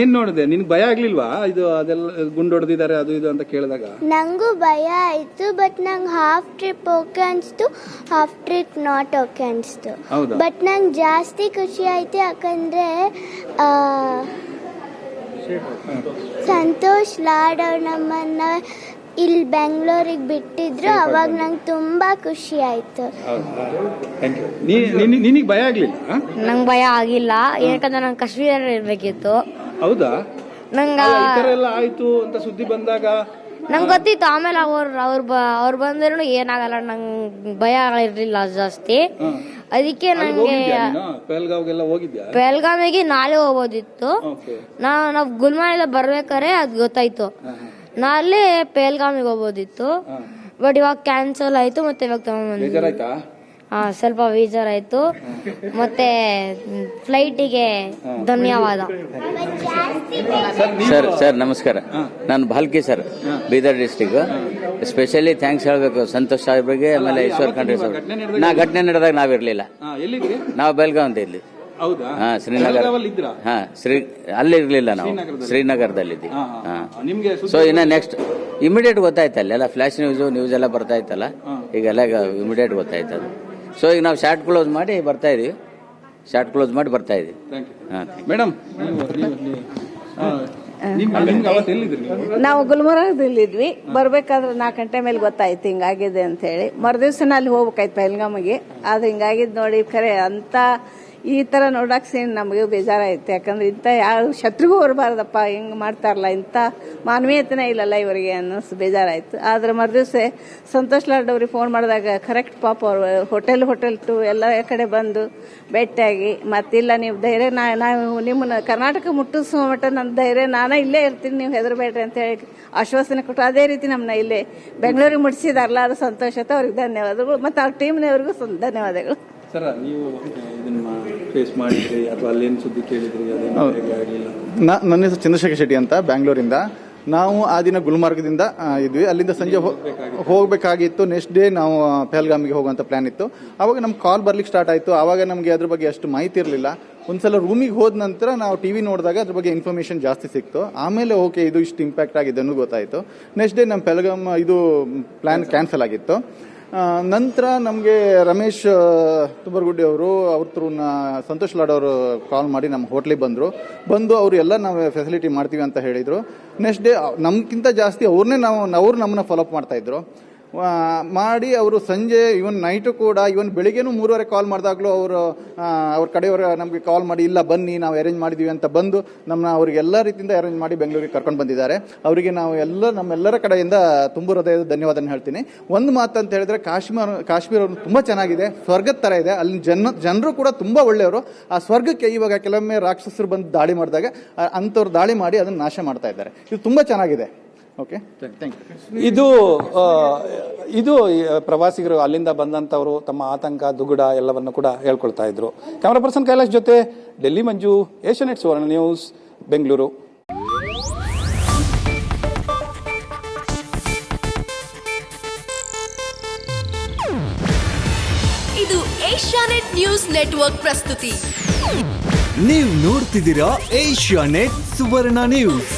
ಏನ್ ನೋಡಿದೆ? ನಿನ್ಗೆ ಭಯ ಆಗ್ಲಿಲ್ವಾ? ಇದು ಅದೆಲ್ಲ ಗುಂಡು ಹೊಡೆದಿದ್ದಾರೆ ಅದು ಇದು ಅಂತ ಕೇಳಿದಾಗ ನಂಗೂ ಭಯ ಆಯ್ತು, ಬಟ್ ನಂಗೆ ಹಾಫ್ ಟ್ರಿಪ್ ಓಕೆ ಅನ್ಸ್ತು, ಹಾಫ್ ಟ್ರಿಪ್ ನಾಟ್ ಓಕೆ ಅನ್ಸ್ತು. ಹೌದಾ? ಬಟ್ ನಂಗೆ ಜಾಸ್ತಿ ಖುಷಿ ಆಯ್ತು, ಯಾಕಂದ್ರೆ ಸಂತೋಷ್ ಲಾಡ್ ಅವ್ರು ನಮ್ಮನ್ನ ಇಲ್ಲಿ ಬೆಂಗಳೂರಿಗೆ ಬಿಟ್ಟಿದ್ರು, ಅವಾಗ ನಂಗೆ ತುಂಬಾ ಖುಷಿ ಆಯ್ತು. ನಿನಗೆ ಭಯ ಆಗ್ಲಿಲ್ಲ? ನಂಗೆ ಭಯ ಆಗಿಲ್ಲ, ಯಾಕಂದ್ರೆ ನಂಗೆ ಕಾಶ್ಮೀರ ಇರ್ಬೇಕಿತ್ತು. ಹೌದಾ? ನಂಗೆ ಈ ತರ ಎಲ್ಲ ಆಯ್ತು ಅಂತ ಸುದ್ದಿ ಬಂದಾಗ ನಂಗೆ ಗೊತ್ತಿತ್ತು. ಆಮೇಲೆ ಅವ್ರು ಬಂದ್ರು ಏನಾಗಲ್ಲ, ನಂಗೆ ಭಯ ಇರ್ಲಿಲ್ಲ ಜಾಸ್ತಿ. ಅದಕ್ಕೆ ನಂಗೆ ಪೆಹಲ್ಗಾಮಿಗೆ ನಾಳೆ ಹೋಗೋದಿತ್ತು. ನಾವು ಗುಲ್ಮಾನೆಲ್ಲ ಬರ್ಬೇಕಾರೆ ಅದ್ ಗೊತ್ತಾಯ್ತು. ನಾಳೆ ಪೆಹಲ್ಗಾಮಿಗೆ ಹೋಗೋದಿತ್ತು, ಬಟ್ ಇವಾಗ ಕ್ಯಾನ್ಸಲ್ ಆಯ್ತು. ಮತ್ತೆ ಇವಾಗ ತಗೊಂಡ್ಬಂದ್ವಿ. ಸ್ವಲ್ಪ ಬೇಜಾರಾಯ್ತು. ಮತ್ತೆ ಫ್ಲೈಟಿಗೆ ಧನ್ಯವಾದ. ಸರ್ ನಮಸ್ಕಾರ. ನಾನು Bhalki sir, Bidar district. Specially thanks ಹೇಳ್ಬೇಕು ಸಂತೋಷ್ ಸಾಹೇಬ್ರಿಗೆ, ಆಮೇಲೆ ಈಶ್ವರ್ ಖಂಡ್ರೆ ಸರ್. ಘಟನೆ ನಡೆದಾಗ ನಾವಿರ್ಲಿಲ್ಲ, ನಾವು ಬೆಲ್ಗಾವ್ ಅಂತ ಇದ್ವಿ. ಶ್ರೀನಗರ. ಅಲ್ಲಿ ಇರ್ಲಿಲ್ಲ, ನಾವು ಶ್ರೀನಗರದಲ್ಲಿದ್ವಿ. ಸೊ ಇನ್ನ ನೆಕ್ಸ್ಟ್ ಇಮಿಡಿಯೇಟ್ ಗೊತ್ತಾಯ್ತಲ್ಲ, ಎಲ್ಲ ಫ್ಲಾಶ್ ನ್ಯೂಸ್ ಎಲ್ಲ ಬರ್ತಾ ಇತ್ತಲ್ಲ, ಈಗೆಲ್ಲ ಇಮಿಡಿಯೇಟ್ ಗೊತ್ತಾಯ್ತದ. ಸೊ ಈಗ ನಾವು ಶಾರ್ಟ್ ಕ್ಲೋಸ್ ಮಾಡಿ ಬರ್ತಾ ಇದೀವಿ. ಮೇಡಮ್, ನಾವು ಗುಲ್ಬರ್ಗದಲ್ಲಿದ್ವಿ. ಬರ್ಬೇಕಾದ್ರೆ 4 ಗಂಟೆ ಮೇಲೆ ಗೊತ್ತಾಯ್ತು ಹಿಂಗಾಗಿದೆ ಅಂತ ಹೇಳಿ. ಮರುದಿವ್ಸನ ಅಲ್ಲಿ ಹೋಗ್ಬೇಕಾಯ್ತು ಪೆಹಲ್ಗಾಮಿಗೆ. ಅದು ಹಿಂಗಾಗಿದ್ ನೋಡಿ ಖರೆ ಅಂತ ಈ ತರ ನೋಡಕ್ ನಮಗೆ ಬೇಜಾರಾಯ್ತು. ಯಾಕಂದ್ರೆ ಇಂಥ ಯಾವ ಶತ್ರುಗೂ ಬರಬಾರ್ದಪ್ಪ, ಹಿಂಗ್ ಮಾಡ್ತಾರಲ್ಲ, ಇಂಥ ಮಾನವೀಯತೆನೇ ಇಲ್ಲಲ್ಲ ಇವರಿಗೆ ಅನ್ನಿಸ್ ಬೇಜಾರಾಯ್ತು. ಆದ್ರೆ ಮರುದಿವ್ಸ ಸಂತೋಷ್ ಲಾಡ್ ಅವ್ರಿಗೆ ಫೋನ್ ಮಾಡಿದಾಗ ಕರೆಕ್ಟ್ ಪಾಪ ಅವ್ರು ಹೋಟೆಲ್ ಟು ಎಲ್ಲ ಕಡೆ ಬಂದು ಭೇಟಿಯಾಗಿ, ಮತ್ತಿಲ್ಲ ನೀವು ಧೈರ್ಯ, ನಾವು ನಿಮ್ಮನ್ನ ಕರ್ನಾಟಕ ಮುಟ್ಟಿಸುವ ಮಟ್ಟ ನನ್ನ ಧೈರ್ಯ, ನಾನೇ ಇಲ್ಲೇ ಇರ್ತೀನಿ, ನೀವು ಹೆದರಬೇಡ್ರಿ ಅಂತ ಹೇಳಿ ಆಶ್ವಾಸನೆ ಕೊಟ್ಟು ಅದೇ ರೀತಿ ನಮ್ಮನ್ನ ಇಲ್ಲೇ ಬೆಂಗಳೂರಿಗೆ ಮುಟ್ಟಿಸಿದಾರಲ್ಲ, ಅದು ಸಂತೋಷತೆ ಅವ್ರಿಗೆ ಧನ್ಯವಾದಗಳು. ಮತ್ತು ಅವ್ರ ಟೀಮ್ನವ್ರಿಗೂ ಧನ್ಯವಾದಗಳು. ಸರ್, ನೀವು ಇದನ್ನ ಫೇಸ್ ಮಾಡಿದ್ರಿ ಅಥವಾ ಅಲ್ಲೇನು ಸುದ್ದಿ ಕೇಳಿದ್ರಿ? ನನ್ನ ಹೆಸರು ಚಂದ್ರಶೇಖರ್ ಶೆಟ್ಟಿ ಅಂತ, ಬ್ಯಾಂಗ್ಳೂರಿಂದ. ನಾವು ಆ ದಿನ ಗುಲ್ಮಾರ್ಗದಿಂದ ಇದ್ವಿ. ಅಲ್ಲಿಂದ ಸಂಜೆ ಹೋಗಬೇಕಾಗಿತ್ತು. ನೆಕ್ಸ್ಟ್ ಡೇ ನಾವು ಪೆಹಲ್ಗಾಮಿಗೆ ಹೋಗುವಂತ ಪ್ಲಾನ್ ಇತ್ತು. ಆವಾಗ ನಮ್ಗೆ ಕಾಲ್ ಬರ್ಲಿಕ್ಕೆ ಸ್ಟಾರ್ಟ್ ಆಯ್ತು. ಆವಾಗ ನಮಗೆ ಅದ್ರ ಬಗ್ಗೆ ಅಷ್ಟು ಮಾಹಿತಿ ಇರಲಿಲ್ಲ. ಒಂದ್ಸಲ ರೂಮಿಗೆ ಹೋದ ನಂತರ ನಾವು ಟಿವಿ ನೋಡಿದಾಗ ಅದ್ರ ಬಗ್ಗೆ ಇನ್ಫಾರ್ಮೇಶನ್ ಜಾಸ್ತಿ ಸಿಕ್ತು. ಆಮೇಲೆ ಓಕೆ, ಇದು ಇಷ್ಟು ಇಂಪ್ಯಾಕ್ಟ್ ಆಗಿದೆ ಅನ್ನೋ ಗೊತ್ತಾಯ್ತು. ನೆಕ್ಸ್ಟ್ ಡೇ ನಮ್ಮ ಪೆಹಲ್ಗಾಮ್ ಇದು ಪ್ಲಾನ್ ಕ್ಯಾನ್ಸಲ್ ಆಗಿತ್ತು. ನಂತರ ನಮಗೆ ರಮೇಶ್ ತುಬರ್ಗುಡ್ಡಿ ಅವರು ಸಂತೋಷ್ ಲಾಡ್ ಅವರು ಕಾಲ್ ಮಾಡಿ ನಮ್ಮ ಹೋಟ್ಲಿಗೆ ಬಂದು ಅವರು ಎಲ್ಲ ನಾವು ಫೆಸಿಲಿಟಿ ಮಾಡ್ತೀವಿ ಅಂತ ಹೇಳಿದ್ರು. ನೆಕ್ಸ್ಟ್ ಡೇ ನಮ್ಗಿಂತ ಜಾಸ್ತಿ ಅವ್ರು ನಮ್ಮನ್ನ ಫಾಲೋಅಪ್ ಮಾಡ್ತಾ ಇದ್ರು. ಮಾಡಿ ಅವರು ಸಂಜೆ ಇವನ್ ನೈಟು ಕೂಡ, ಇವನ್ ಬೆಳಿಗ್ಗೆನೂ 3:30 ಕಾಲ್ ಮಾಡಿದಾಗ್ಲೂ ಅವ್ರ ಕಡೆಯವರು ನಮಗೆ ಕಾಲ್ ಮಾಡಿ, ಇಲ್ಲ ಬನ್ನಿ ನಾವು ಅರೇಂಜ್ ಮಾಡಿದೀವಿ ಅಂತ ಬಂದು ಅವ್ರಿಗೆ ಎಲ್ಲ ರೀತಿಯಿಂದ ಅರೇಂಜ್ ಮಾಡಿ ಬೆಂಗಳೂರಿಗೆ ಕರ್ಕೊಂಡು ಬಂದಿದ್ದಾರೆ. ಅವರಿಗೆ ನಾವು ನಮ್ಮೆಲ್ಲರ ಕಡೆಯಿಂದ ತುಂಬ ಹೃದಯದ ಧನ್ಯವಾದ ಹೇಳ್ತೀನಿ. ಒಂದು ಮಾತು ಅಂತ ಹೇಳಿದ್ರೆ, ಕಾಶ್ಮೀರ ತುಂಬಾ ಚೆನ್ನಾಗಿದೆ, ಸ್ವರ್ಗದ ತರ ಇದೆ. ಅಲ್ಲಿ ಜನರು ಕೂಡ ತುಂಬಾ ಒಳ್ಳೆಯವರು. ಆ ಸ್ವರ್ಗಕ್ಕೆ ಇವಾಗ ಕೆಲವೊಮ್ಮೆ ರಾಕ್ಷಸರು ಬಂದು ದಾಳಿ ಮಾಡಿದಾಗ ಅಂಥವ್ರು ದಾಳಿ ಮಾಡಿ ಅದನ್ನು ನಾಶ ಮಾಡ್ತಾ ಇದ್ದಾರೆ. ಇದು ತುಂಬಾ ಚೆನ್ನಾಗಿದೆ. Okay, thank you. ಇದು ಪ್ರವಾಸಿಗರು ಅಲ್ಲಿಂದ ಬಂದಂತವರು ತಮ್ಮ ಆತಂಕ, ದುಗುಡ ಎಲ್ಲವನ್ನು ಕೂಡ ಹೇಳ್ಕೊಳ್ತಾ ಇದ್ರು. ಕ್ಯಾಮರಾ ಪರ್ಸನ್ ಕೈಲಾಶ್ ಜೊತೆ ಡೆಲ್ಲಿ ಮಂಜು, ಏಷ್ಯಾನೆಟ್ ಸುವರ್ಣ ನ್ಯೂಸ್, ಬೆಂಗಳೂರು. ಇದು ಏಷ್ಯಾನೆಟ್ ನ್ಯೂಸ್ ನೆಟ್ವರ್ಕ್ ಪ್ರಸ್ತುತಿ. ನೀವು ನೋಡ್ತಿದ್ದೀರಾ ಏಷ್ಯಾನೆಟ್ ಸುವರ್ಣ ನ್ಯೂಸ್.